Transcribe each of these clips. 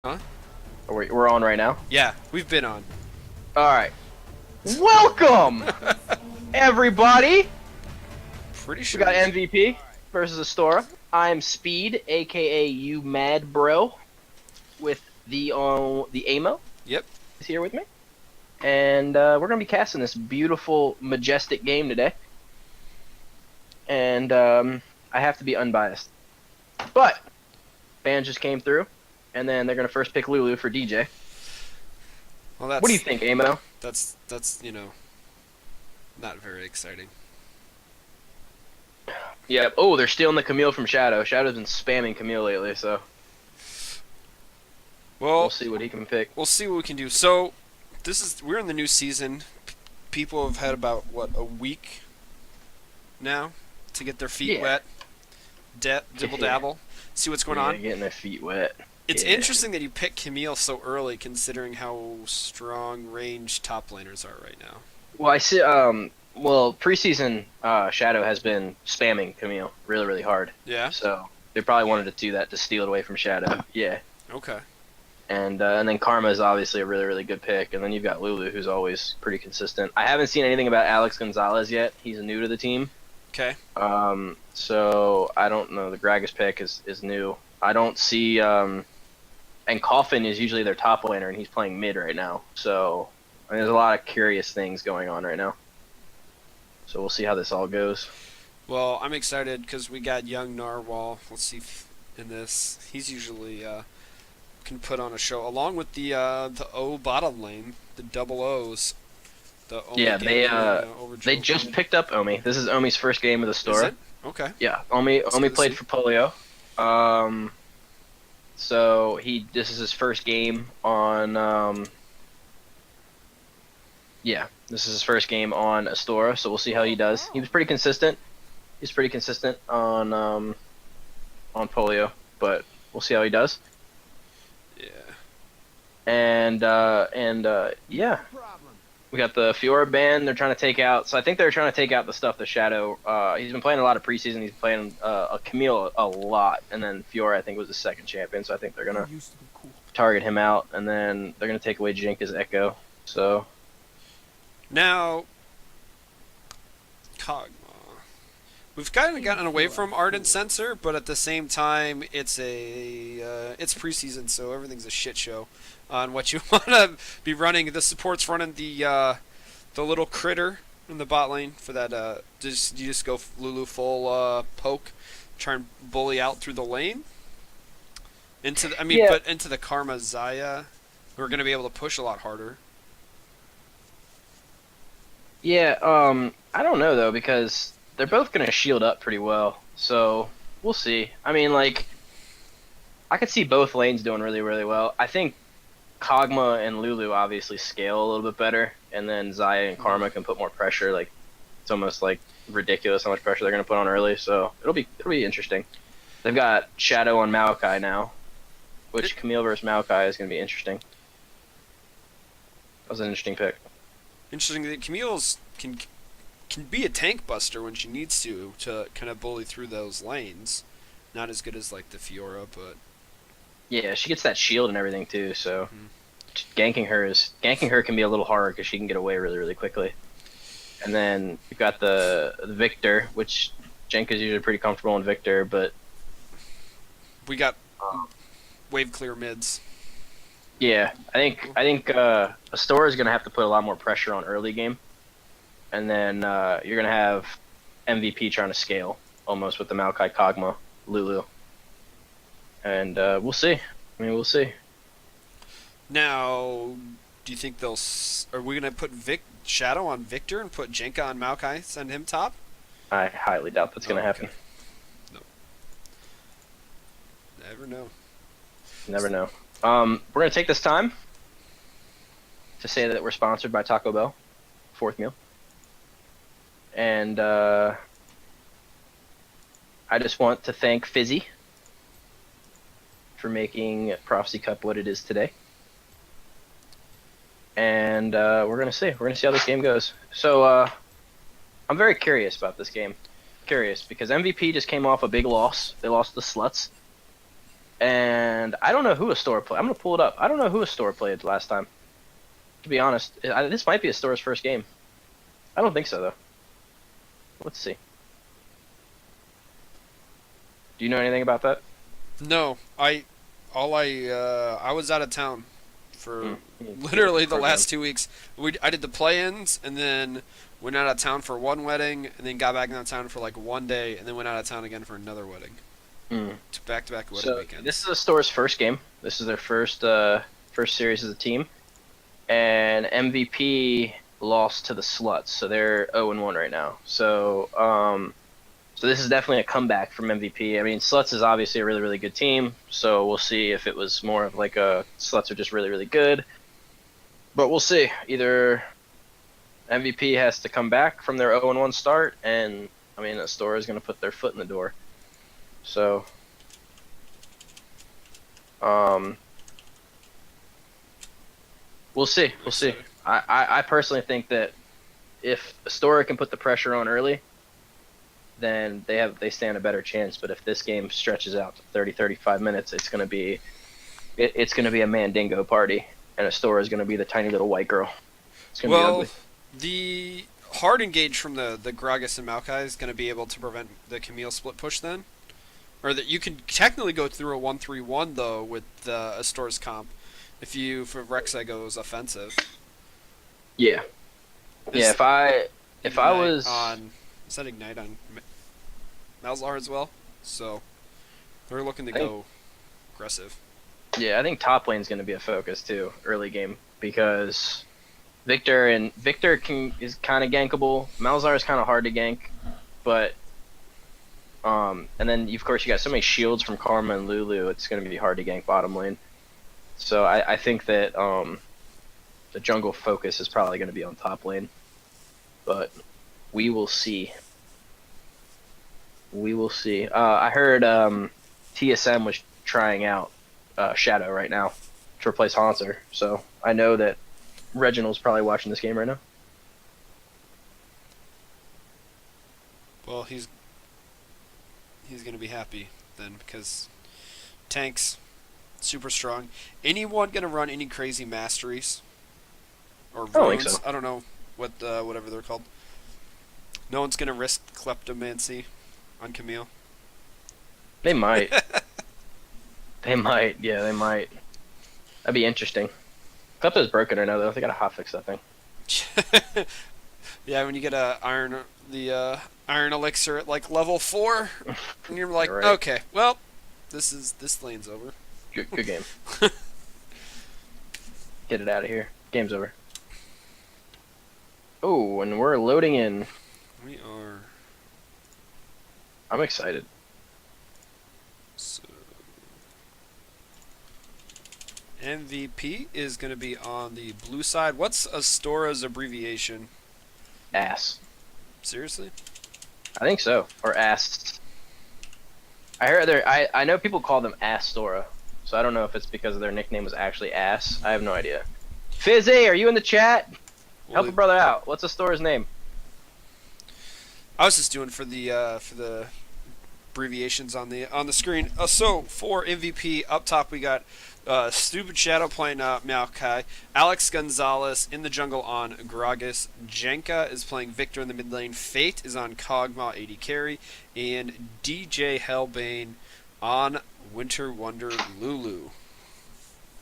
Huh? We're on right now. Yeah, we've been on. All right. Welcome, everybody. Pretty We sure. got MVP versus Astora. I'm Speed, aka you Mad Bro, with the Amo. Yep. Is here with me, and we're gonna be casting this beautiful, majestic game today. And I have to be unbiased, but fans just came through, and then they're gonna first pick Lulu for DJ. Well, What do you think, Amo? that's not very exciting. Yeah. Oh, they're stealing the Camille from Shadow. Shadow's been spamming Camille lately, so we'll Well, see what he can pick. we'll see what we can do. So, we're in the new season. People have had about a week now to get their feet Yeah. wet, dibble dabble, see what's going on. Getting their feet wet. It's Yeah. interesting that you pick Camille so early, considering how strong range top laners are right now. Well, I see. Well, preseason Shadow has been spamming Camille really, really hard. Yeah. So they probably wanted to do that to steal it away from Shadow. Yeah. Okay. And then Karma is obviously a really, really good pick. And then you've got Lulu, who's always pretty consistent. I haven't seen anything about Alex Gonzalez yet. He's new to the team. Okay. So I don't know. The Gragas pick is new. I don't see. And Coffin is usually their top laner, and he's playing mid right now. So I mean, there's a lot of curious things going on right now. So we'll see how this all goes. Well, I'm excited because we got young Narwhal. Let's see in this. He's usually can put on a show along with the O bottom lane, the double O's. The Omi Yeah, they Overjoyed just lane. picked up Omi. This is Omi's first game of the Is store. it? Okay. Yeah, Omi good to played see. for Polio. So this is his first game on yeah, this is his first game on Astora, so we'll see how he does. He was pretty consistent. He's pretty consistent on Polio, but we'll see how he does. Yeah. And yeah, we got the Fiora ban. They're trying to take out. So I think they're trying to take out the stuff. The Shadow. He's been playing a lot of preseason. He's playing a Camille a lot, and then Fiora I think was the second champion. So I think they're gonna target him out, and then they're gonna take away Jinka's Echo. So Now, Kog'Maw. We've kind of gotten away from Ardent Sensor, but at the same time, it's preseason, so everything's a shit show on what you want to be running. The support's running the little critter in the bot lane for that. You just go Lulu full poke, try and bully out through the lane Yeah. but into the Karma Zaya, who are going to be able to push a lot harder. yeah, I don't know though because they're both gonna shield up pretty well. So we'll see. I mean, like, I could see both lanes doing really, really well. I think Kog'Maw and Lulu obviously scale a little bit better, and then Zaya and Karma can put more pressure. Like, it's almost like ridiculous how much pressure they're gonna put on early. So it'll be interesting. They've got Shadow on Maokai now, which Camille versus Maokai is gonna be interesting. That was an interesting pick. Interesting that Camille's can be a tank buster when she needs to kind of bully through those lanes. Not as good as like the Fiora, but Yeah, she gets that shield and everything too. So ganking her can be a little hard because she can get away really, really quickly. And then you've got the Victor, which Jenka's usually pretty comfortable in Victor, but we got wave clear mids. yeah, I think Astora is gonna have to put a lot more pressure on early game, and then you're gonna have MVP trying to scale almost with the Maokai, Kog'Maw, Lulu, and we'll see. I mean, we'll see. Now, do you think are we gonna put Shadow on Victor and put Jenka on Maokai, send him top? I highly doubt that's gonna happen. No. Never know. Never know. We're gonna take this time to say that we're sponsored by Taco Bell, fourth meal, and I just want to thank Fizzy for making Prophecy Cup what it is today. And we're gonna see. We're gonna see how this game goes. So I'm very curious about this game. Curious because MVP just came off a big loss. They lost the Sluts. And I don't know who Astora played. I'm gonna pull it up. I don't know who Astora played last time. To be honest, this might be Astora's first game. I don't think so though. Let's see. Do you know anything about that? No, I was out of town for Hmm. literally the Program. last 2 weeks. I did the play-ins and then went out of town for one wedding and then got back into town for like one day and then went out of town again for another wedding. Hmm. Back-to-back wedding So weekends. this is Astora's first game. This is their first series as a team, and MVP lost to the Sluts, so they're 0-1 right now. So this is definitely a comeback from MVP. I mean, Sluts is obviously a really, really good team, so we'll see if it was more of like a Sluts are just really, really good. But we'll see. Either MVP has to come back from their 0-1 start, and I mean, Astora is going to put their foot in the door. So, um, we'll see. We'll see. I personally think that if Astora can put the pressure on early, then they stand a better chance. But if this game stretches out to 30, 35 minutes, it's gonna be a Mandingo party, and Astora is gonna be the tiny little white girl. It's gonna be Well, ugly. the hard engage from the Gragas and Maokai is going to be able to prevent the Camille split push then. Or that you can technically go through a 1-3-1 though with Astor's comp if Rek'Sai goes offensive. Yeah, yeah. Is If I Ignite was on is that Ignite on Malzahar as well? So they're looking to I think- go aggressive. yeah, I think top lane's gonna be a focus too, early game, because Victor is kind of gankable. Malzahar is kind of hard to gank, but and then of course you got so many shields from Karma and Lulu. It's going to be hard to gank bottom lane. So I think that the jungle focus is probably going to be on top lane, but we will see. We will see. I heard TSM was trying out Shadow right now to replace Haunter, so I know that Reginald's probably watching this game right now. Well, he's going to be happy then because tanks super strong. Anyone going to run any crazy masteries or runes? I don't think so. I don't know whatever they're called. No one's going to risk kleptomancy on Camille. They might. They might. Yeah, they might. That'd be interesting. Klepto's broken right now, though. They got to hotfix that thing. Yeah, when you get the iron elixir at like level 4, and you're like, You're right. okay, well, this lane's over. Good game. Get it out of here. Game's over. Oh, and we're loading in. We are. I'm excited. So, MVP is going to be on the blue side. What's Astora's abbreviation? Ass. Seriously? I think so. Or AST. I heard I know people call them Astora, so I don't know if it's because their nickname was actually Ass. I have no idea. Fizzy, are you in the chat? Help a brother out. What's Astora's name? I was just doing for the abbreviations on the screen. So for MVP up top we got Stupid Shadow playing Maokai, Alex Gonzalez in the jungle on Gragas, Jenka is playing Victor in the mid lane, Fate is on Kog'Maw 80 carry, and DJ Hellbane on Winter Wonder Lulu.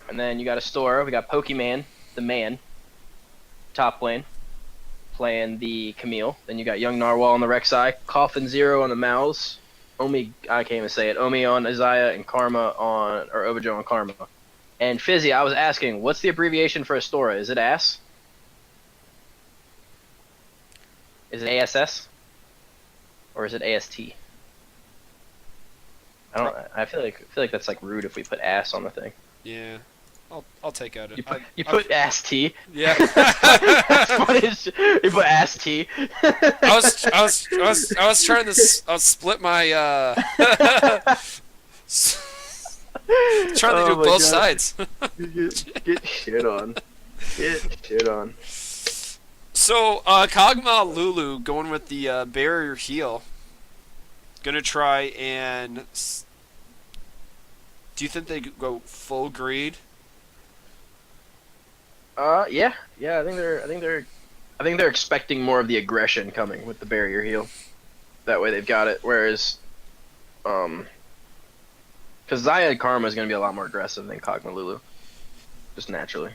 And then you got Astora. We got Pokemon, the man, top lane, playing the Camille. Then you got Young Narwhal on the Rek'Sai, Coffin Zero on the Mouse, Omi, I can't even say it, Omi on Isaiah, and Karma on, or Obajo on Karma. And Fizzy, I was asking, what's the abbreviation for Astora? Is it ASS? Is it ASS? Or is it AST? I feel like that's like rude if we put ass on the thing. Yeah, I'll take out it. You put ass T. Yeah. You put ass T. I was trying to split my trying to do my both God. sides. Get shit on. Get shit on. So Kog'Maw Lulu going with the barrier heal. Gonna try and Do you think they could go full greed? Yeah. I think they're expecting more of the aggression coming with the barrier heal. That way they've got it. Whereas, um, because Zyad Karma is going to be a lot more aggressive than Kog'Maw Lulu, just naturally.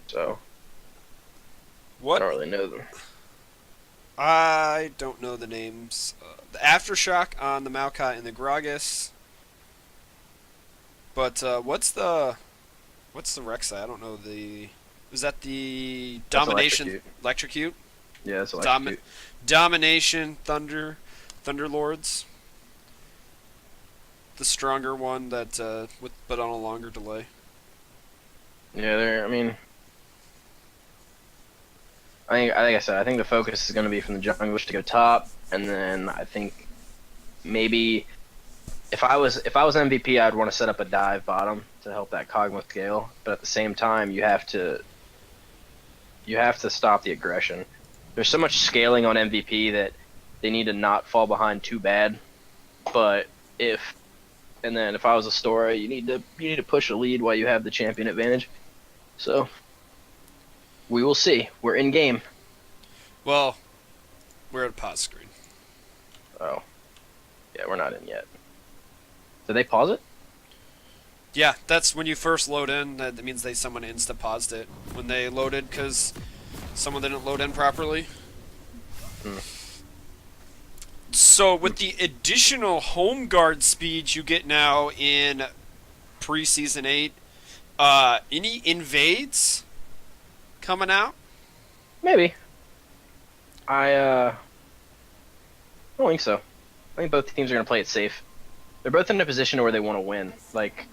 So I What? don't really know them. I don't know the names. The Aftershock on the Maokai and the Gragas. But what's the Rek'Sai? I don't know the. Is that the That's Domination electrocute. Electrocute? Yeah, that's Domin- electrocute. Domination Thunderlords. The stronger one that but on a longer delay. Yeah, they're. I mean, like I said, I think the focus is going to be from the junglers to go top, and then I think maybe if I was MVP, I'd want to set up a dive bottom to help that Kog'Maw scale. But at the same time, you have to stop the aggression. There's so much scaling on MVP that they need to not fall behind too bad. But if and then if I was Astora, you need to push a lead while you have the champion advantage. So we will see. We're in game. Well, we're at a pause screen. Oh, yeah, we're not in yet. Did they pause it? Yeah, that's when you first load in. That means someone insta paused it when they loaded because someone didn't load in properly. Hmm. So with the additional home guard speed you get now in preseason 8, any invades coming out? Maybe. I don't think so. I think both teams are gonna play it safe. They're both in a position where they want to win. Like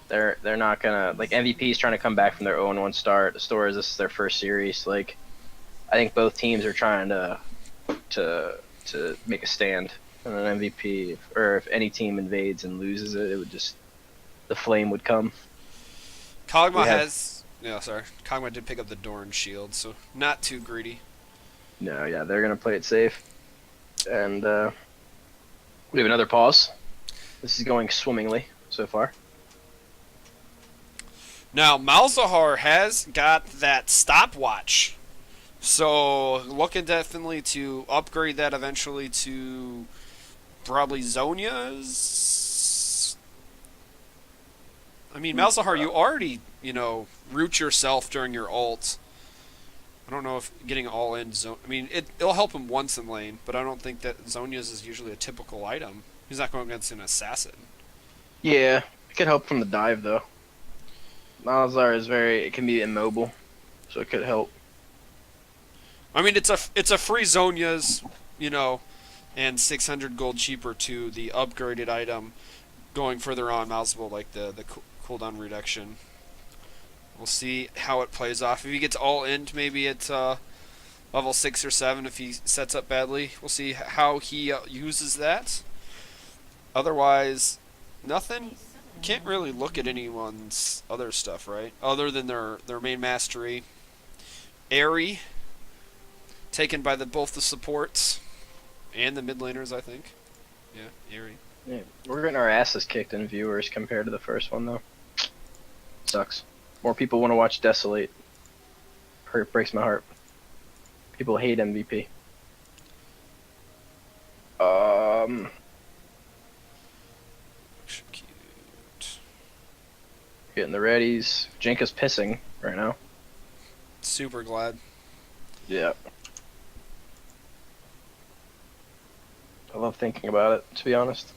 they're not gonna like MVP's trying to come back from their 0-1 start. Astora, this is their first series. Like I think both teams are trying to make a stand. And an MVP, or if any team invades and loses it, it would just the flame would come. Kog'Maw We have- has. No, sorry. Kog'Maw did pick up the Dorn shield, so not too greedy. No, yeah, they're gonna play it safe. And we have another pause. This is going swimmingly so far. Now, Malzahar has got that stopwatch. So, looking definitely to upgrade that eventually to probably Zonia's. I mean, Malzahar, you already, root yourself during your ult. I don't know if getting all in zone. I mean, it'll help him once in lane, but I don't think that Zonia's is usually a typical item. He's not going against an assassin. Yeah, it could help from the dive though. Malzar is it can be immobile, so it could help. I mean, it's a free Zonia's, and 600 gold cheaper to the upgraded item. Going further on, Malzahar like the cooldown reduction. We'll see how it plays off. If he gets all in, maybe at level 6 or 7 if he sets up badly. We'll see how he uses that. Otherwise, nothing. Can't really look at anyone's other stuff, right? Other than their main mastery. Airy, taken by both the supports and the mid laners, I think. Yeah, Airy. Yeah, we're getting our asses kicked in viewers compared to the first one though. Sucks. More people want to watch Desolate. Breaks my heart. People hate MVP. Execute. Getting the readies. Jinka's pissing right now. Super glad. Yeah. I love thinking about it, to be honest.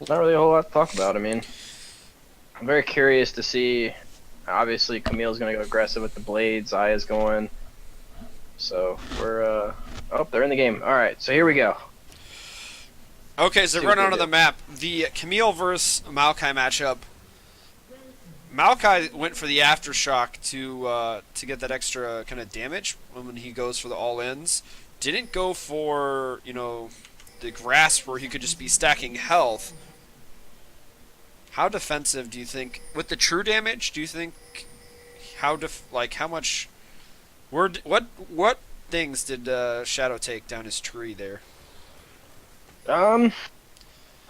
Not really a whole lot to talk about. I mean, I'm very curious to see. Obviously, Camille's going to go aggressive with the blades. Aya's going. So we're. Oh, they're in the game. All right, so here we go. Okay, so See run what they onto do. the map. The Camille versus Maokai matchup. Maokai went for the aftershock to get that extra kind of damage when he goes for the all-ins. Didn't go for the grasp where he could just be stacking health. How defensive do you think with the true damage? Do you think how much? What things did Shadow take down his tree there? I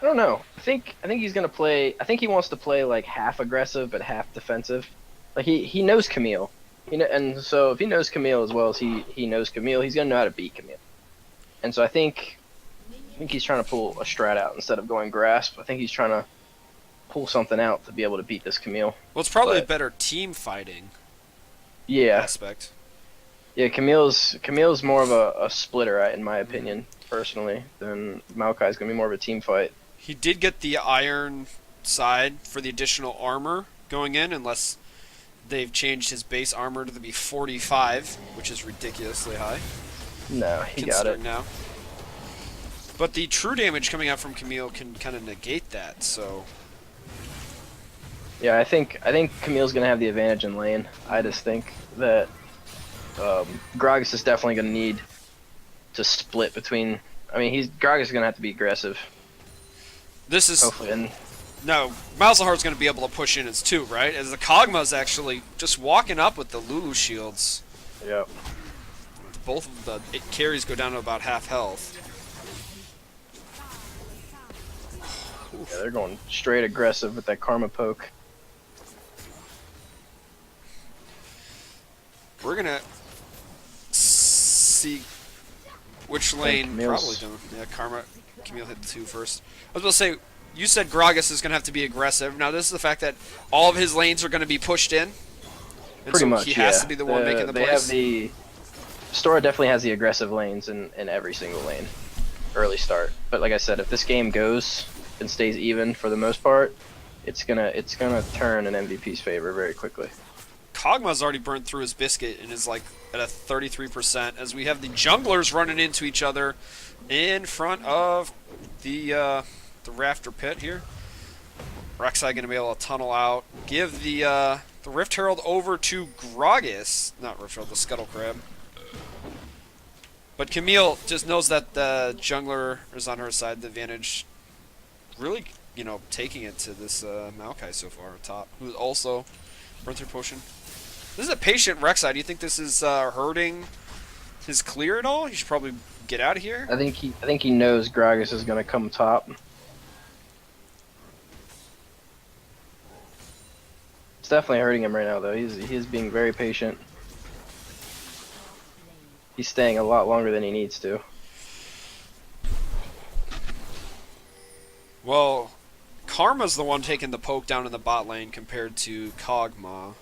don't know. I think he's gonna play. I think he wants to play like half aggressive but half defensive. Like he knows Camille. And so if he knows Camille as well as he knows Camille, he's gonna know how to beat Camille. And so I think he's trying to pull a strat out instead of going grasp. I think he's trying to pull something out to be able to beat this Camille. Well, it's probably a But better team fighting yeah, aspect. yeah. Camille's more of a splitter, in my opinion, personally. Than Maokai's gonna be more of a team fight. He did get the iron side for the additional armor going in, unless they've changed his base armor to be 45, which is ridiculously high. No, he got it. Considering now. But the true damage coming out from Camille can kind of negate that, so... Yeah, I think Camille's gonna have the advantage in lane. I just think that Gragas is definitely gonna need to split between. I mean, Gragas is gonna have to be aggressive. This is... Hopefully, and No, Malzahar's going to be able to push in as 2, right? As the Kog'Maw's actually just walking up with the Lulu shields. yeah. Both of the carries go down to about half health. Yeah, they're going straight aggressive with that Karma poke. We're going to see which lane Camille's... probably don't. Yeah, Camille hit 2 first. I was going to say, you said Gragas is going to have to be aggressive. Now, this is the fact that all of his lanes are going to be pushed in. And Pretty so much, he has to be the one making the plays. Astora definitely has the aggressive lanes in every single lane. Early start. But like I said, if this game goes and stays even for the most part, it's gonna turn in MVP's favor very quickly. Kog'Maw's already burned through his biscuit and is like at a 33% as we have the junglers running into each other in front of the Rafter pit here. Rek'Sai going to be able to tunnel out, give the Rift Herald over to Gragas, not Rift Herald, the Scuttle Crab. But Camille just knows that the jungler is on her side, the advantage. Really, taking it to this Maokai so far, top, who's also burned through potion. This is a patient Rek'Sai. Do you think this is hurting his clear at all? He should probably get out of here. I think he knows Gragas is gonna come top. It's definitely hurting him right now, though. He's being very patient. He's staying a lot longer than he needs to. Well, Karma's the one taking the poke down in the bot lane compared to Kog'Maw.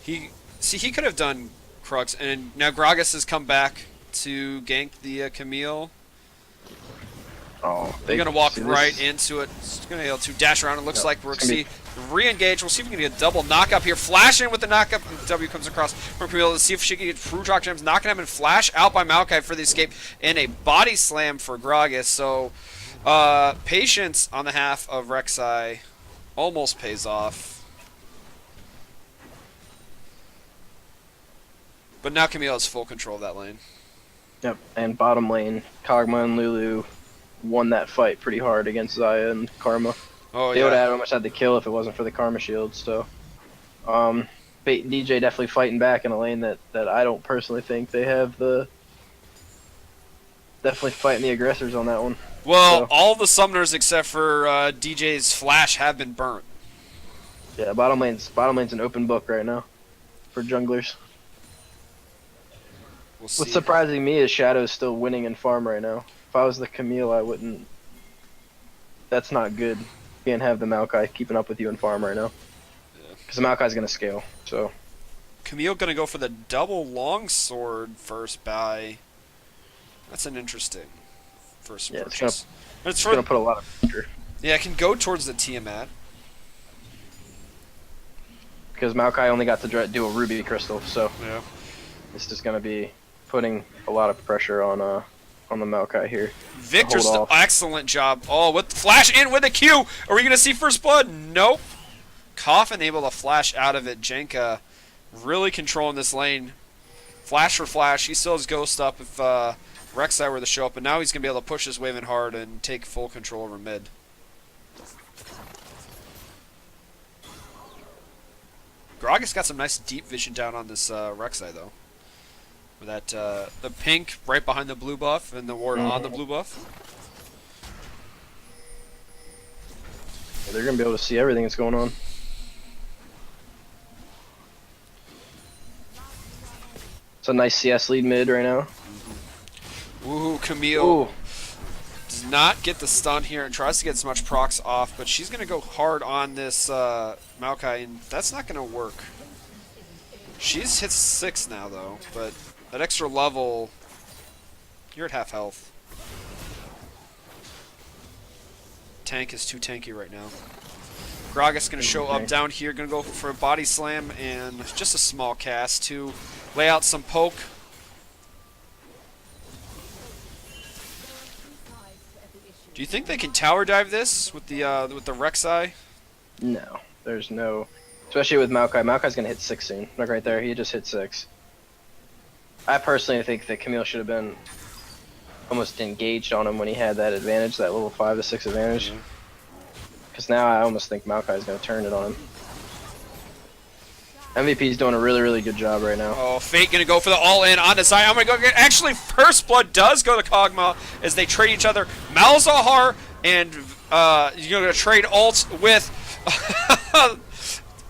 He could have done Crux, and now Gragas has come back to gank the Camille. Oh, They're gonna walk right into it. It's gonna be able to dash around. It looks like we're gonna see re-engage. We'll see if we can get a double knock-up here. Flash in with the knock-up. W comes across from Camille. Let's see if she can get true rock gems, knocking him and flash out by Maokai for the escape, and a body slam for Gragas. So patience on the half of Rek'Sai almost pays off. But now Camille has full control of that lane. Yep, and bottom lane, Kog'Maw and Lulu won that fight pretty hard against Xayah and Karma. Oh, They would yeah. have almost had the kill if it wasn't for the Karma shield, so... Bait and DJ definitely fighting back in a lane that I don't personally think they have the... Definitely fighting the aggressors on that one. Well, So, all the summoners except for DJ's Flash have been burnt. yeah, bottom lane's an open book right now for junglers. We'll see. What's surprising me is Shadow's still winning in farm right now. If I was the Camille, I wouldn't... That's not good. You can't have the Maokai keeping up with you in farm right now. Because the Maokai's going to scale, so... Camille gonna go for the double longsword first buy. That's an interesting first Yeah, purchase. But It's going to put a lot of pressure. yeah, it can go towards the Tiamat. Because Maokai only got to do a Ruby Crystal, so... Yeah. It's just going to be putting a lot of pressure on the Maokai here. Victor's Hold the off. excellent job. Oh, with flash in with a Q. Are we gonna see first blood? Nope. Coffin able to flash out of it. Jenka really controlling this lane. Flash for flash. He still has Ghost up if Rek'Sai were to show up, but now he's gonna be able to push this wave in hard and take full control over mid. Gragas got some nice deep vision down on this Rek'Sai though. With that the pink right behind the blue buff and the ward on the blue buff. Yeah, they're gonna be able to see everything that's going on. It's a nice CS lead mid right now. Ooh, Camille Ooh. does not get the stun here and tries to get as much procs off, but she's gonna go hard on this Maokai, and that's not gonna work. She's hit 6 now though, but that extra level, you're at half health. Tank is too tanky right now. Gragas gonna show up down here, gonna go for a body slam and just a small cast to lay out some poke. Do you think they can tower dive this with the Rek'Sai? No, there's no. Especially with Maokai. Maokai's gonna hit 6 soon. Look right there, he just hit 6. I personally think that Camille should have been almost engaged on him when he had that advantage, that level 5 to 6 advantage. Because now I almost think Maokai's gonna turn it on him. MVP's doing a really good job right now. Oh, Fate gonna go for the all-in on the side. I'm gonna go get. Actually, First Blood does go to Kog'Maw as they trade each other. Malzahar and you're gonna trade ults with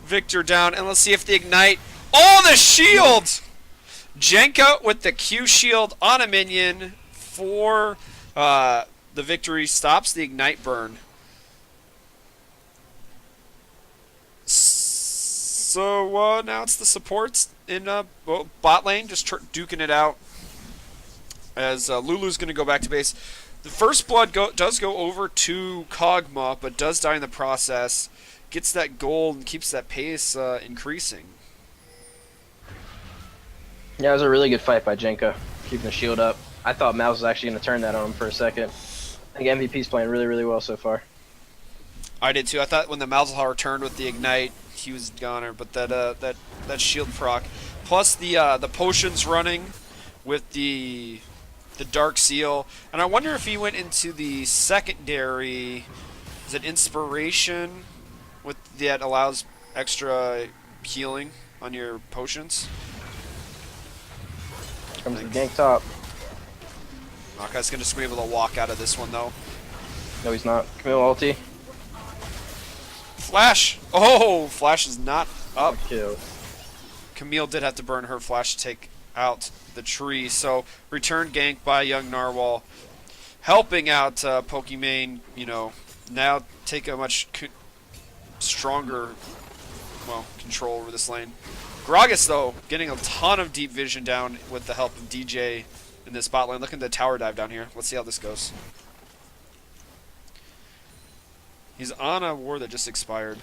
Victor down, and let's see if the ignite. Oh, the shield! Jenka with the Q shield on a minion for the victory, stops the ignite burn. So now it's the supports in bot lane, just duking it out. As Lulu's going to go back to base. The First Blood does go over to Kog'Maw, but does die in the process. Gets that gold and keeps that pace increasing. Yeah, it was a really good fight by Jenka, keeping the shield up. I thought Mouse was actually going to turn that on him for a second. I think MVP's playing really well so far. I did too. I thought when the Malzahar turned with the ignite, he was goner, but that shield proc, plus the potions running with the Dark Seal, and I wonder if he went into the secondary. Is it Inspiration with that allows extra healing on your potions? Comes the gank top. Maokai's gonna be able to walk out of this one though. No, he's not. Camille ulti. Flash! Oh, Flash is not up. Kill. Camille did have to burn her Flash to take out the tree, so return gank by Young Narwhal, helping out Pokimane, you know, now take a much stronger, well, control over this lane. Gragas, though, getting a ton of deep vision down with the help of DJ in this bot lane. Look at the tower dive down here. Let's see how this goes. He's on a war that just expired.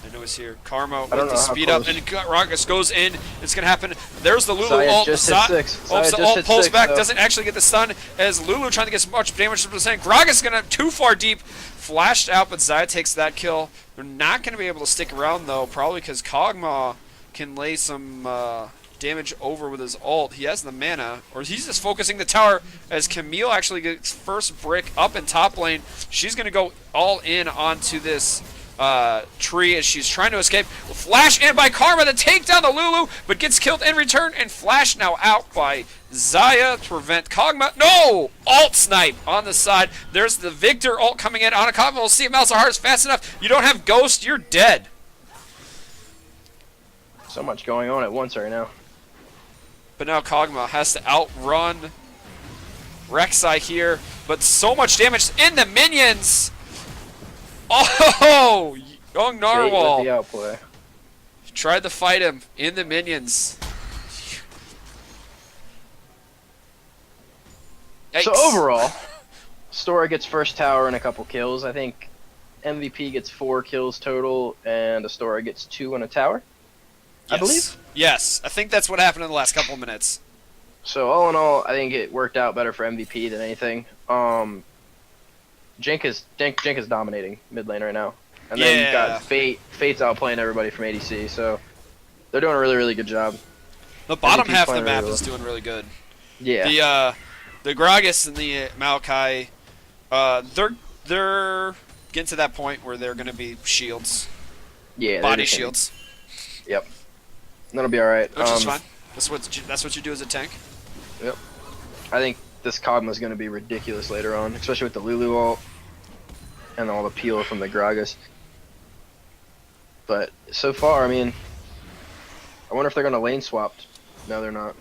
I know he's here. Karma with the speed up, and Gragas goes in. It's gonna happen. There's the Lulu ult. Ult pulls back, doesn't actually get the stun as Lulu trying to get as much damage to the same. Gragas gonna too far deep, flashed out, but Xayah takes that kill. They're not gonna be able to stick around though, probably because Kog'Maw can lay some damage over with his ult. He has the mana, or he's just focusing the tower as Camille actually gets first brick up in top lane. She's gonna go all in onto this tree as she's trying to escape. Flash in by Karma to take down the Lulu, but gets killed in return, and Flash now out by Xayah to prevent Kog'Maw. No! Ult snipe on the side. There's the Victor ult coming in on a Kog'Maw. We'll see if Malzahar is fast enough. You don't have Ghost, you're dead. So much going on at once right now. But now Kog'Maw has to outrun Rek'Sai here, but so much damage in the minions! Oh! Young Narwhal! The outplay. Tried to fight him in the minions. Yikes. So overall, Astora gets first tower and a couple kills. I think MVP gets 4 kills total, and Astora gets 2 on a tower. Yes. I believe? Yes, I think that's what happened in the last couple of minutes. So all in all, I think it worked out better for MVP than anything. Jink is dominating mid lane right now. And then you've got Fate. Fate's outplaying everybody from ADC, so they're doing a really good job. The bottom MVP's half of the playing map really is doing really good. Yeah. The Gragas and the Maokai, they're getting to that point where they're going to be shields. Yeah. Body shields. Yep. That'll be all right. Which is fine. That's what you do as a tank. Yep. I think this Kog'Maw's going to be ridiculous later on, especially with the Lulu ult and all the peel from the Gragas. But so far, I mean, I wonder if they're going to lane swap. No, they're not.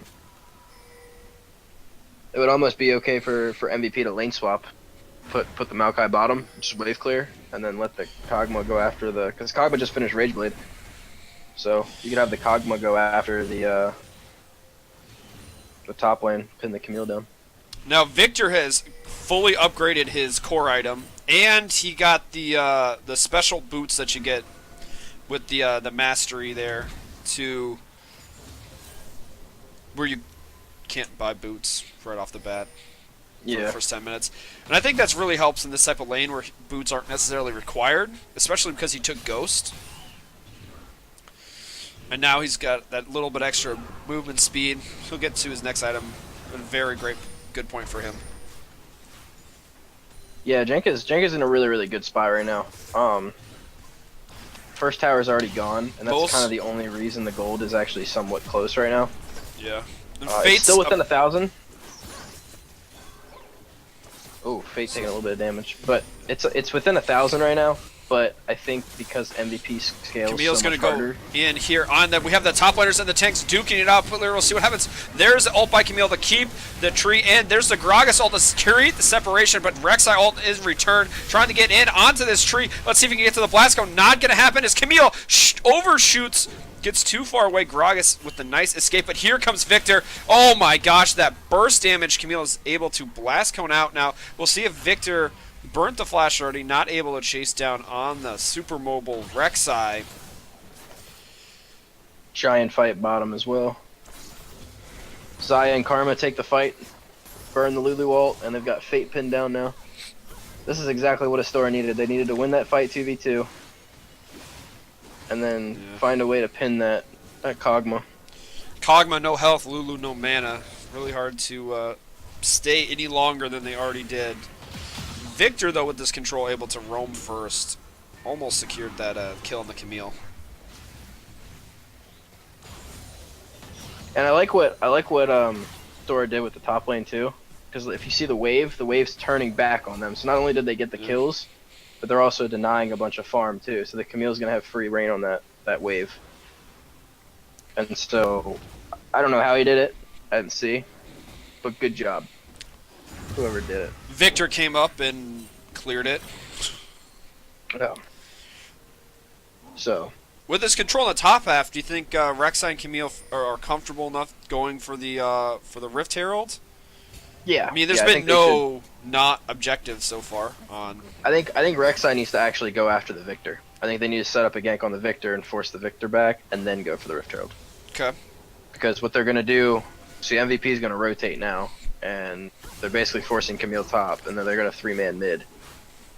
It would almost be okay for MVP to lane swap. Put the Maokai bottom, just wave clear, and then let the Kog'Maw go after the... Because Kog'Maw just finished Rageblade. So you could have the Kog'Maw go after the top lane, pin the Camille down. Now Victor has fully upgraded his core item, and he got the special boots that you get with the mastery there to where you can't buy boots right off the bat for the first 10 minutes. And I think that's really helps in this type of lane where boots aren't necessarily required, especially because he took Ghost. And now he's got that little bit extra movement speed. He'll get to his next item. A very good point for him. Yeah, Jenka's in a really good spot right now. First tower's already gone, and that's kind of the only reason the gold is actually somewhat close right now. Yeah. It's still within 1,000. Oh, Fate taking a little bit of damage, but it's within 1,000 right now. But I think because MVP scales Camille's so much gonna harder. go in here on that. We have the top laners and the tanks duking it out. We'll see what happens. There's the ult by Camille to keep the tree in. There's the Gragas ult to create the separation, but Rek'Sai ult is returned, trying to get in onto this tree. Let's see if he can get to the Blasco. Not gonna happen as Camille overshoots. Gets too far away. Gragas with the nice escape, but here comes Victor. Oh my gosh, that burst damage. Camille is able to blast cone out now. We'll see if Victor burnt the flash already, not able to chase down on the super mobile Rek'Sai. Giant fight bottom as well. Xayah and Karma take the fight, burn the Lulu ult, and they've got Fate pinned down now. This is exactly what Astora needed. They needed to win that fight 2v2. And then find a way to pin that Kog'Maw. Kog'Maw no health, Lulu no mana. Really hard to stay any longer than they already did. Victor, though, with this control, able to roam first. Almost secured that kill on the Camille. And I like what Astora did with the top lane too. Because if you see the wave's turning back on them. So not only did they get the kills, but they're also denying a bunch of farm too. So the Camille's gonna have free reign on that wave. And so I don't know how he did it. I didn't see, but good job, whoever did it. Victor came up and cleared it. Yeah. So with this control in the top half, do you think Rek'Sai and Camille are comfortable enough going for the Rift Herald? Yeah. I mean, there's been no not objectives so far on. I think Rek'Sai needs to actually go after the Victor. I think they need to set up a gank on the Victor and force the Victor back, and then go for the Rift Herald. Okay. Because what they're gonna do, see, MVP is gonna rotate now, and they're basically forcing Camille top, and then they're gonna 3-man mid.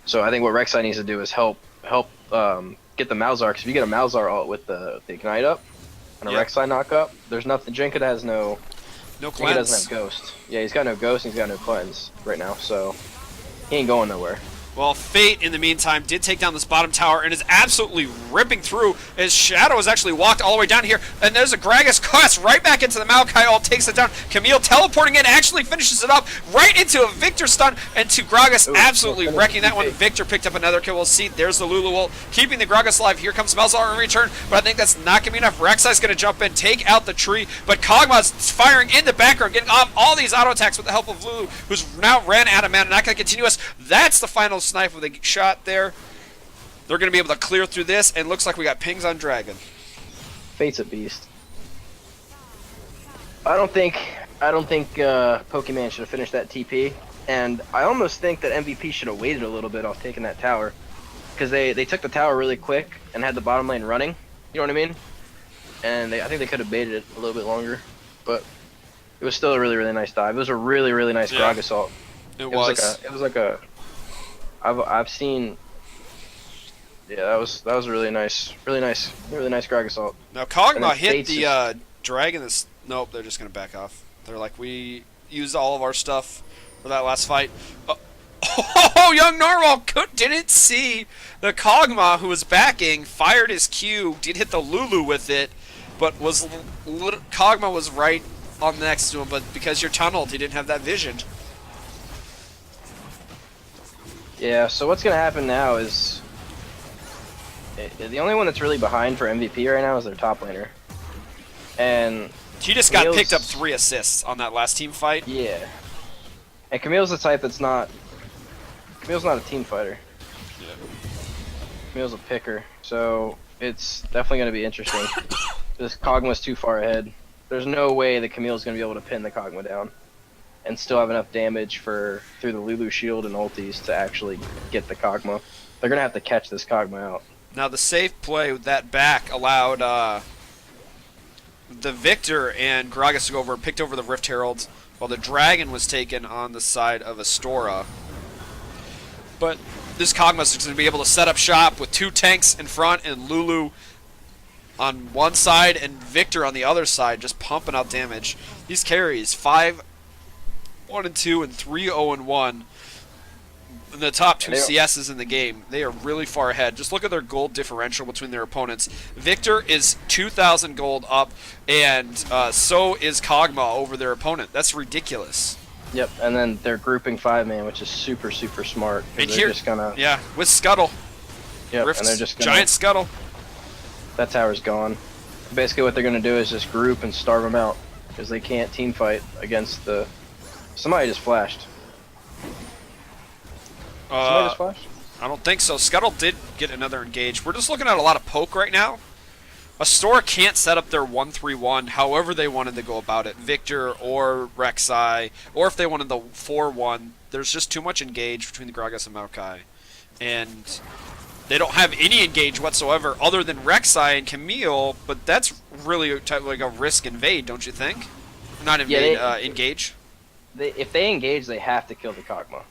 So I think what Rek'Sai needs to do is help get the Malzahar, because if you get a Malzahar ult with the Ignite up and a Rek'Sai knock up, there's nothing. Jenka has no cleanse. Jenka doesn't have Ghost. Yeah, he's got no Ghost and he's got no cleanse right now, so he ain't going nowhere. Well, Fate, in the meantime, did take down this bottom tower and is absolutely ripping through. His Shadow has actually walked all the way down here. And there's a Gragas quest right back into the Maokai ult, takes it down. Camille teleporting in, actually finishes it up right into a Victor stun. And to Gragas absolutely wrecking that one. Victor picked up another kill. We'll see. There's the Lulu ult, keeping the Gragas alive. Here comes Malzahar in return. But I think that's not going to be enough. Rek'Sai's going to jump in, take out the tree. But Kog'Maw's firing in the background, getting off all these auto attacks with the help of Lulu, who's now ran out of mana. Not going to continue us. That's the final snipe with a shot there. They're going to be able to clear through this, and looks like we got pings on Dragon. Fate's a beast. I don't think Pokemon should have finished that TP, and I almost think that MVP should have waited a little bit off taking that tower, because they took the tower really quick and had the bottom lane running. You know what I mean? And I think they could have baited it a little bit longer, but it was still a really nice dive. It was a really nice Gragas ult. It was. It was like a. I've seen. Yeah, that was a really nice Gragas ult. Now Kog'Maw hit the dragon. Nope, they're just gonna back off. They're like, we used all of our stuff for that last fight. Oh, young Narwhal didn't see the Kog'Maw who was backing, fired his Q, did hit the Lulu with it, but Kog'Maw was right on next to him, but because you're tunneled, he didn't have that vision. Yeah, so what's gonna happen now is the only one that's really behind for MVP right now is their top laner. And He just got picked up 3 assists on that last team fight. yeah. And Camille's the type that's not Camille's not a team fighter. Yeah. Camille's a picker. So it's definitely gonna be interesting. This Kog'Maw's too far ahead. There's no way that Camille's gonna be able to pin the Kog'Maw down and still have enough damage through the Lulu shield and ultis to actually get the Kog'Maw. They're gonna have to catch this Kog'Maw out. Now the safe play with that back allowed the Victor and Gragas to go over and picked over the Rift Heralds, while the Dragon was taken on the side of Astora. But this Kog'Maw's going to be able to set up shop with 2 tanks in front and Lulu on one side and Victor on the other side, just pumping out damage. These carries 5-1-2 and 3-0-1. In the top 2 CSs in the game, they are really far ahead. Just look at their gold differential between their opponents. Victor is 2,000 gold up, and so is Kog'Maw over their opponent. That's ridiculous. Yep, and then they're grouping 5-man, which is super, super smart. And they're here, just gonna, yeah, with Scuttle. yep, Rift's and they're just gonna, giant Scuttle. that tower's gone. Basically what they're gonna do is just group and starve them out, because they can't team fight against the... Somebody just flashed. Somebody just flashed? I don't think so. Scuttle did get another engage. We're just looking at a lot of poke right now. Astora can't set up their 1-3-1 however they wanted to go about it. Victor or Rek'Sai, or if they wanted the 4-1. There's just too much engage between the Gragas and Maokai. And they don't have any engage whatsoever other than Rek'Sai and Camille, but that's really like a risk invade, don't you think? Not invade, engage. If they engage, they have to kill the Kog'Maw.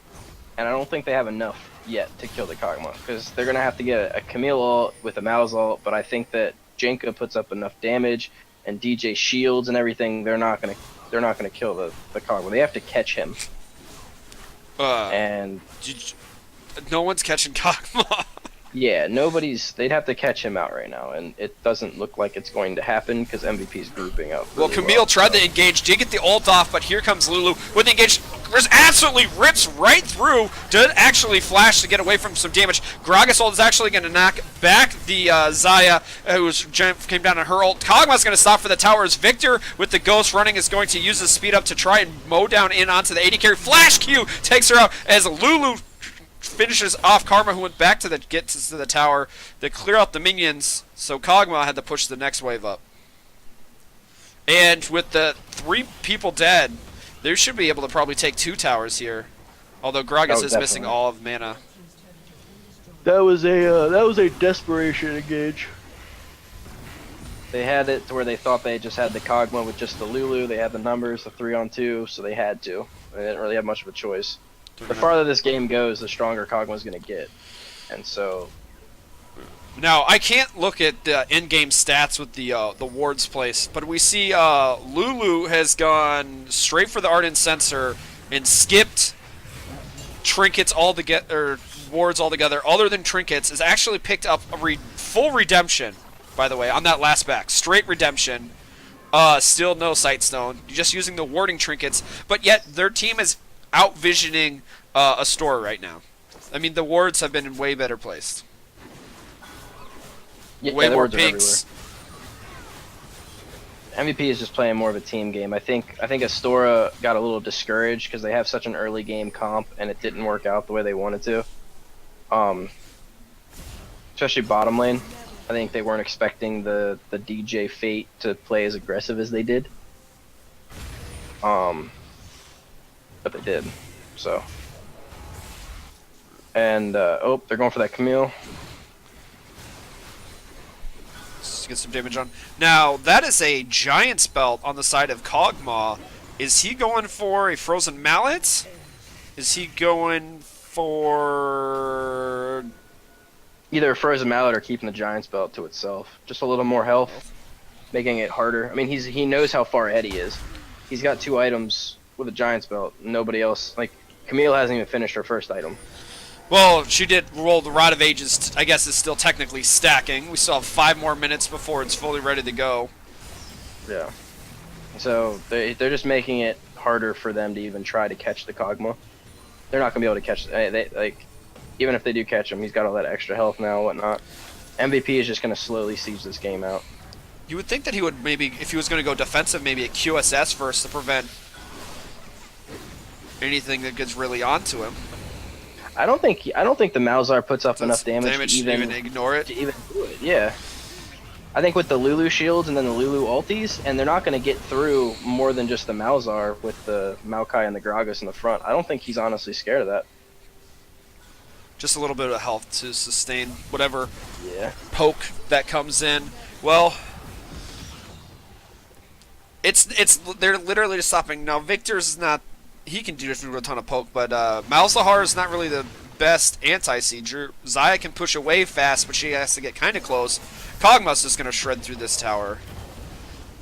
And I don't think they have enough yet to kill the Kog'Maw, because they're going to have to get a Camille ult with a Mal's ult, but I think that Jenka puts up enough damage and DJ shields and everything, they're not going to kill the Kog'Maw. They have to catch him. And no one's catching Kog'Maw. yeah, they'd have to catch him out right now, and it doesn't look like it's going to happen because MVP's grouping up. Well, Camille tried to engage, did get the ult off, but here comes Lulu with the engage. Just absolutely rips right through, did actually flash to get away from some damage. Gragas ult is actually going to knock back the Xayah, who came down on her ult. Kog'Maw's going to stop for the towers. Victor, with the Ghost running, is going to use the speed up to try and mow down in onto the AD carry. Flash Q takes her out as Lulu finishes off Karma, who went back to the tower to clear out the minions, so Kog'Maw had to push the next wave up. And with the 3 people dead, they should be able to probably take 2 towers here. Although Gragas is missing all of mana. That was a desperation engage. They had it to where they thought they just had the Kog'Maw with just the Lulu. They had the numbers, the 3-on-2, so they had to. They didn't really have much of a choice. The farther this game goes, the stronger Kog'Maw's going to get. And so... Now, I can't look at the in-game stats with the wards place, but we see Lulu has gone straight for the Ardent Sensor and skipped trinkets altogether, wards altogether, other than trinkets, has actually picked up a full redemption, by the way, on that last back. Straight redemption. Still no Sightstone. Just using the warding trinkets, but yet their team is out-visioning Astora right now. I mean, the wards have been way better placed. Yeah, way more pinks. MVP is just playing more of a team game. I think Astora got a little discouraged because they have such an early game comp and it didn't work out the way they wanted to. Especially bottom lane. I think they weren't expecting the DJ Fate to play as aggressive as they did. But they did. So. And oh, they're going for that Camille. Let's get some damage on. Now, that is a Giant's Belt on the side of Kog'Maw. Is he going for a Frozen Mallet? Is he going for... Either a Frozen Mallet or keeping the Giant's Belt to itself. Just a little more health, making it harder. I mean, he knows how far ahead he is. He's got 2 items with a Giant's Belt. Nobody else, like, Camille hasn't even finished her first item. Well, she did roll the Rod of Ages. I guess is still technically stacking. We still have 5 more minutes before it's fully ready to go. Yeah. So they're just making it harder for them to even try to catch the Kog'Maw. They're not gonna be able to catch. They like, even if they do catch him, he's got all that extra health now and whatnot. MVP is just gonna slowly siege this game out. You would think that he would maybe, if he was going to go defensive, maybe a QSS first to prevent anything that gets really onto him. I don't think the Malzahar puts up enough damage to even ignore it. To even do it. Yeah. I think with the Lulu shields and then the Lulu ultis, and they're not going to get through more than just the Malzahar with the Maokai and the Gragas in the front. I don't think he's honestly scared of that. Just a little bit of health to sustain whatever poke that comes in. Well, they're literally just stopping. Now Victor's not, he can do a ton of poke, but Malzahar is not really the best anti-sieger. Xayah can push away fast, but she has to get kind of close. Kog'Maw's just going to shred through this tower.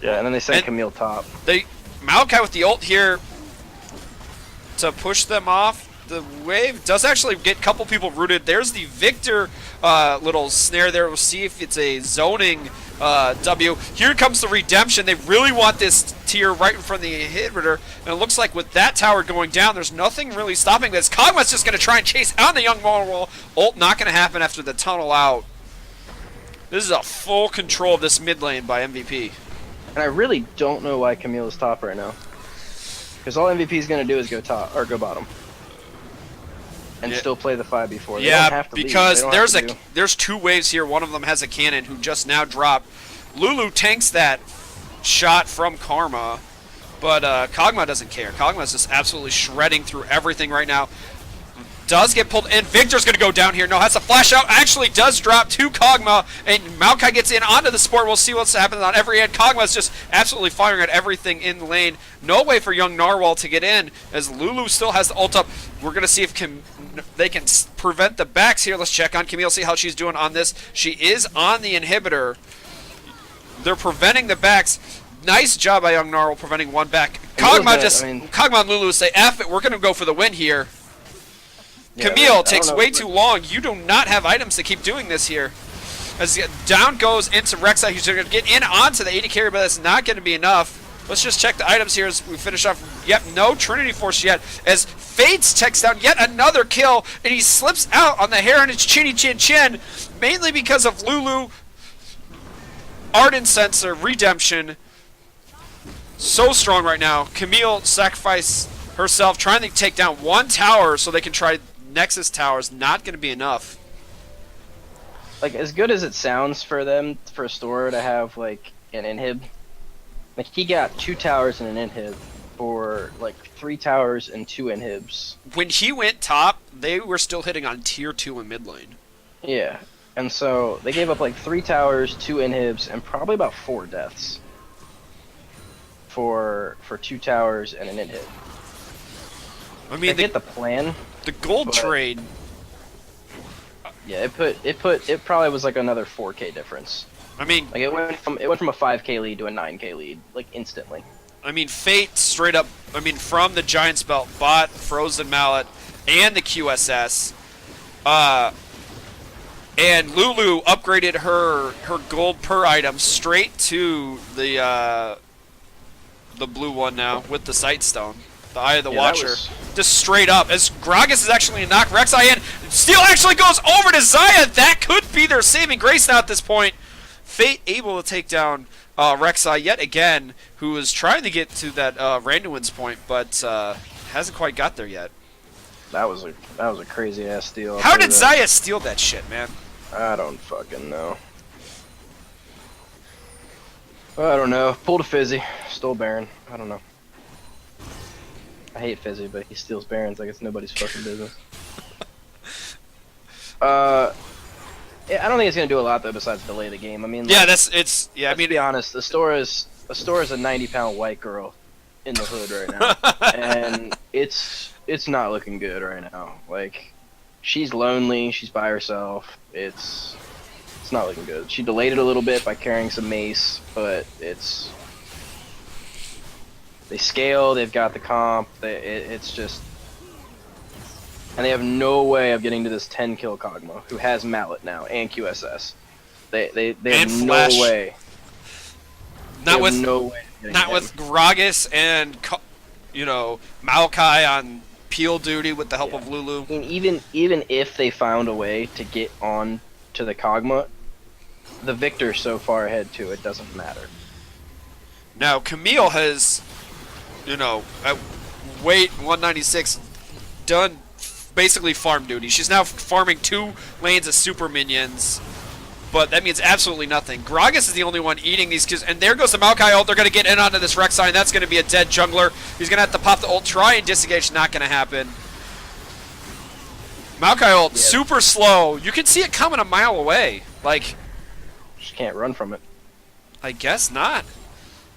Yeah, and then they send Camille top. Maokai with the ult here to push them off. The wave does actually get a couple people rooted. There's the Victor little snare there. We'll see if it's a zoning W. Here comes the redemption. They really want this tier right in front of the inhibitor. And it looks like with that tower going down, there's nothing really stopping this. Kog'Maw's just going to try and chase on the young Marvel. Ult not going to happen after the tunnel out. This is a full control of this mid lane by MVP. And I really don't know why Camille is top right now. Because all MVP is going to do is go top or go bottom. And still play the 5v4. They don't have to because there's 2 waves here. One of them has a cannon who just now dropped. Lulu tanks that shot from Karma, but Kog'Maw doesn't care. Kog'Maw's just absolutely shredding through everything right now. Does get pulled in. Victor's going to go down here. No, has a flash out. Actually does drop to Kog'Maw, and Maokai gets in onto the support. We'll see what's happening on every end. Kog'Maw's just absolutely firing at everything in the lane. No way for young Narwhal to get in, as Lulu still has the ult up. We're going to see if they can prevent the backs here. Let's check on Camille, see how she's doing on this. She is on the inhibitor. They're preventing the backs. Nice job by young Narwhal preventing one back. Kog'Maw and Lulu say, F it, we're going to go for the win here. Yeah, Camille takes way too long. You do not have items to keep doing this here. As down goes into Rek'Sai, he's going to get in onto the 80 carry, but that's not going to be enough. Let's just check the items here as we finish off. Yep, no Trinity Force yet. As Fates takes down yet another kill, and he slips out on the Heritage Chinny Chin Chin, mainly because of Lulu. Ardent Sensor, Redemption. So strong right now. Camille sacrificed herself, trying to take down one tower so they can try Nexus towers. Not going to be enough. Like, as good as it sounds for them, for Astora to have, like, an inhib, like, he got 2 towers and an inhib for, like, 3 towers and 2 inhibs. When he went top, they were still hitting on tier 2 in mid lane. Yeah, and so they gave up, like, 3 towers, 2 inhibs, and probably about 4 deaths for 2 towers and an inhib. I mean, they get the plan. The gold trade. Yeah, it probably was like another 4K difference. I mean, like it went from a 5K lead to a 9K lead, like instantly. I mean, Fate straight up. I mean, from the Giant's Belt, bought Frozen Mallet and the QSS, and Lulu upgraded her gold per item straight to the blue one now with the Sight Stone. The Eye of the Watcher. Just straight up. As Gragas is actually going to knock Rek'Sai in. Steel actually goes over to Xayah. That could be their saving grace now at this point. Fate able to take down Rek'Sai yet again, who is trying to get to that Randuin's point, but hasn't quite got there yet. That was a crazy ass steal. How did Xayah steal that shit, man? I don't fucking know. I don't know. Pulled a Fizzy. Stole Baron. I don't know. I hate Fizzy, but he steals Barons like it's nobody's fucking business. I don't think it's gonna do a lot though, besides delay the game. I mean, like, let's be honest. Astora's a 90-pound white girl in the hood right now, and it's not looking good right now. Like, she's lonely. She's by herself. It's not looking good. She delayed it a little bit by carrying some mace, but they scale. They've got the comp. It's just and they have no way of getting to this 10 kill Kog'Maw, who has Mallet now and QSS. They have And no Flash. way. Not with no way of getting not him. with Gragas and Maokai on peel duty with the help Yeah. of Lulu. And even if they found a way to get on to the Kog'Maw, the Victor's so far ahead too, it doesn't matter. Now Camille has, at weight 196, done basically farm duty. She's now farming 2 lanes of super minions, but that means absolutely nothing. Gragas is the only one eating these kills, and there goes the Maokai ult. They're going to get in onto this Rek'Sai, and that's going to be a dead jungler. He's going to have to pop the ult, try and disengage. Not going to happen. Maokai ult, super slow. You can see it coming a mile away. Like, Just can't run from it. I guess not.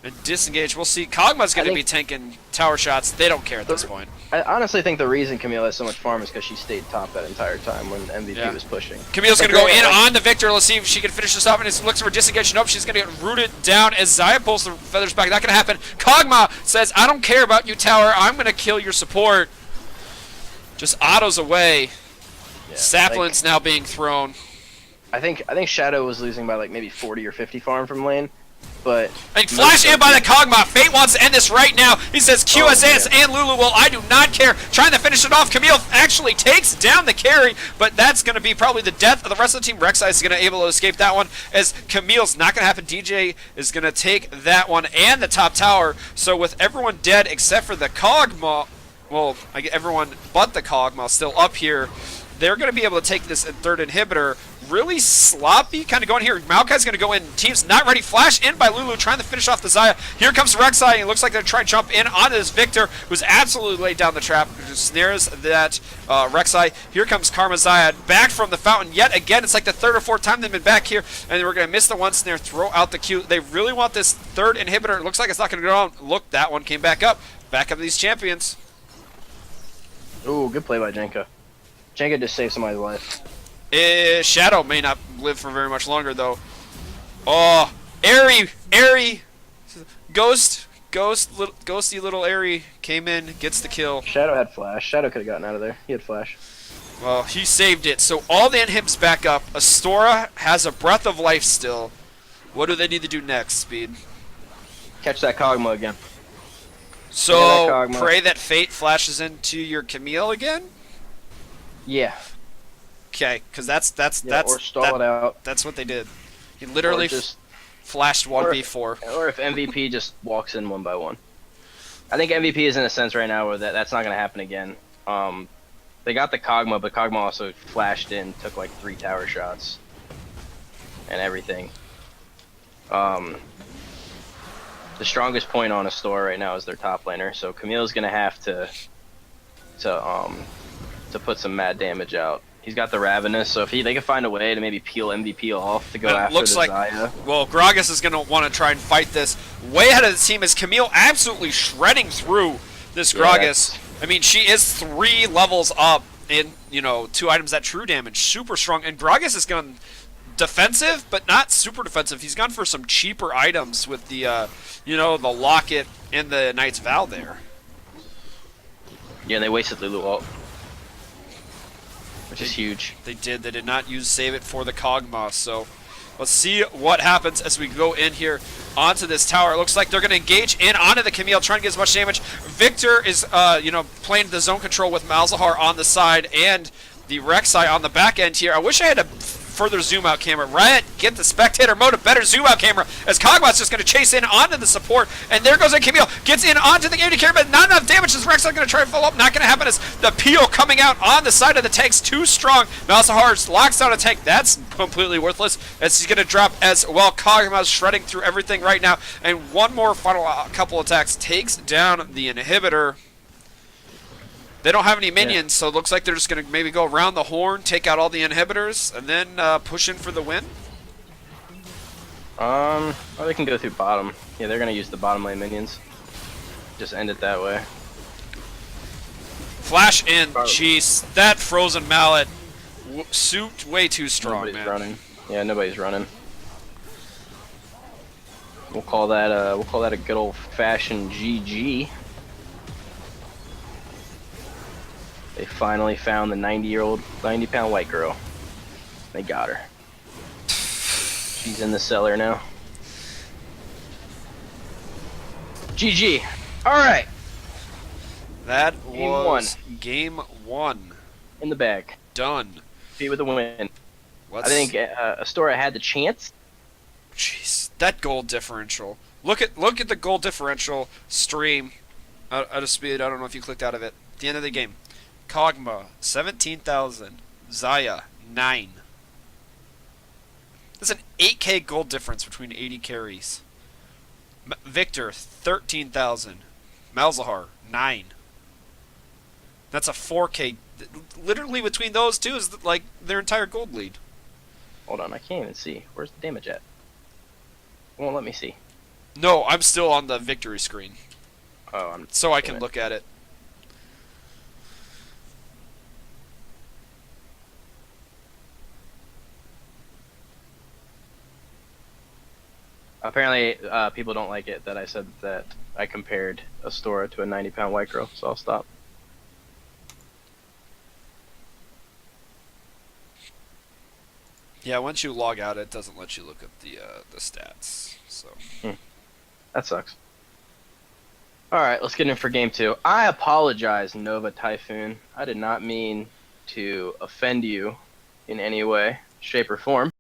And disengage. We'll see. Kog'Maw's going to be tanking tower shots. They don't care at this point. I honestly think the reason Camille has so much farm is because she stayed top that entire time when MVP was pushing. Camille's going to go in on the Victor. Let's see if she can finish this off. And it looks for disengage. Nope, she's going to get rooted down as Xayah pulls the feathers back. Not going to happen. Kog'Maw says, I don't care about you, tower. I'm going to kill your support. Just autos away. Yeah, Sapling's now being thrown. I think Shadow was losing by like maybe 40 or 50 farm from lane, but And flash in by the Kog'Maw. Fate wants to end this right now. He says QSS and Lulu. Well, I do not care. Trying to finish it off. Camille actually takes down the carry, but that's going to be probably the death of the rest of the team. Rek'Sai is going to able to escape that one, as Camille's not going to happen. DJ is going to take that one and the top tower. So with everyone dead except for the Kog'Maw, well, I get everyone but the Kog'Maw still up here, they're going to be able to take this third inhibitor. Really sloppy kind of going here. Maokai's going to go in. Team's not ready. Flash in by Lulu trying to finish off the Xayah. Here comes Rek'Sai, and it looks like they're trying to jump in onto this Victor, who's absolutely laid down the trap. Snares that Rek'Sai. Here comes Karma Xayah back from the fountain yet again. It's like the 3rd or 4th time they've been back here, and we're going to miss the one snare, throw out the Q. They really want this third inhibitor. It looks like it's not going to go on. Look, that one came back up. Back up these champions. ooh, good play by Jenka. Jenka just saved somebody's life. Shadow may not live for very much longer, though. Oh, Airy, ghosty little Airy came in, gets the kill. Shadow had flash. Shadow could have gotten out of there. He had flash. Well, he saved it. So all the inhibs back up. Astora has a breath of life still. What do they need to do next, Speed? Catch that Kog'Maw again. So pray that Fate flashes into your Camille again. Yeah. Okay, because that's or stall it out. That's what they did. He literally just flashed 1v4. Or if MVP just walks in one by one. I think MVP is in a sense right now where that's not going to happen again. They got the Kog'Maw, but Kog'Maw also flashed in, took like 3 tower shots and everything. The strongest point on Astora right now is their top laner, so Camille's going to have to put some mad damage out. He's got the Ravenous, so if they can find a way to maybe peel MVP off to go after looks the like, Xayah. well, Gragas is going to want to try and fight this. Way ahead of the team is Camille absolutely shredding through this Gragas. I mean, she is 3 levels up in, 2 items at true damage. Super strong. And Gragas has gone defensive, but not super defensive. He's gone for some cheaper items with the, the Locket and the Knight's Vow there. Yeah, and they wasted Lulu ult. Which is huge. They did. They did not use Save It for the Kog'Maw, so let's see what happens as we go in here onto this tower. It looks like they're going to engage in onto the Camille, trying to get as much damage. Victor is, playing the zone control with Malzahar on the side and the Rek'Sai on the back end here. I wish I had a further zoom out camera. Riot, get the spectator mode, a better zoom out camera, as Kog'Maw's just going to chase in onto the support, and there goes a Camille, gets in onto the AD carry, but not enough damage as Rek'Sai going to try to follow up. Not going to happen as the peel coming out on the side of the tank's too strong. Malzahar locks down a tank. That's completely worthless as he's going to drop as well. Kog'Maw's shredding through everything right now, and one more final couple attacks takes down the inhibitor. They don't have any minions, so it looks like they're just going to maybe go around the horn, take out all the inhibitors, and then push in for the win. Or they can go through bottom. Yeah, they're going to use the bottom lane minions. Just end it that way. Flash in. Jeez, that frozen mallet suit way too strong, Nobody's man. running. Yeah, nobody's running. We'll call that a good old fashioned GG. They finally found the 90-pound white girl. They got her. She's in the cellar now. GG. All right. That Game was game one. In the bag. Done. Be with the win. Let's... I think Astora had the chance. Jeez, that goal differential. Look at the goal differential stream out of speed. I don't know if you clicked out of it. At the end of the game, Kog'Maw 17,000, Zaya 9. That's an 8K goal difference between 80 carries. Victor 13,000, Malzahar 9. That's a 4K. Literally between those two is like their entire gold lead. Hold on, I can't even see. Where's the damage at? It won't let me see. No, I'm still on the victory screen. Oh, so I can look at it. Apparently, people don't like it that I said that I compared Astora to a 90-pound white girl, so I'll stop. Yeah, once you log out, it doesn't let you look at the stats. So that sucks. All right, let's get in for game 2. I apologize, Nova Typhoon. I did not mean to offend you in any way, shape, or form.